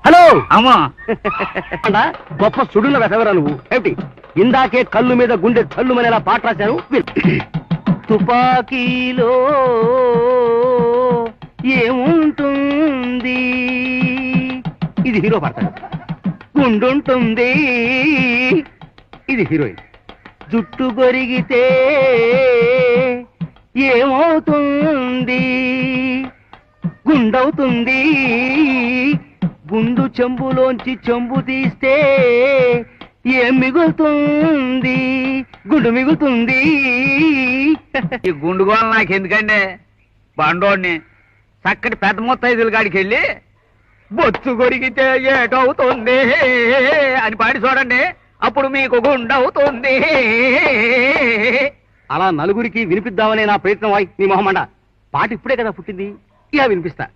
Hello అమ్మా గొప్ప సుడుల వెసవరా నువ్వు ఏమిటి ఇందాకే కళ్ళు మీద గుండె చల్లుమనేలా పాట రాశాను తుపాకీలో ఏముంటుంది ఇది హీరో పాడతాడు గుండుంటుంది ఇది హీరోయిన్ జుట్టు గొరిగితే ఏమవుతుంది గుండవుతుంది గుండు చెంబులోంచి చెంబు తీస్తే ఏం మిగులుతుంది గుండు మిగులుతుంది ఈ గుండుగోలు నాకెందుకండి బండోడిని చక్కటి పెద్ద ముత్తైదుల కాడికి వెళ్ళి బొచ్చు కొరిగితే ఏటవుతుంది అని పాడి చూడండి అప్పుడు మీకు గుండవుతుంది. అలా నలుగురికి వినిపిద్దామనే నా ప్రయత్నం నీ మొహమండ పాట ఇప్పుడే కదా పుట్టింది ఇలా వినిపిస్తా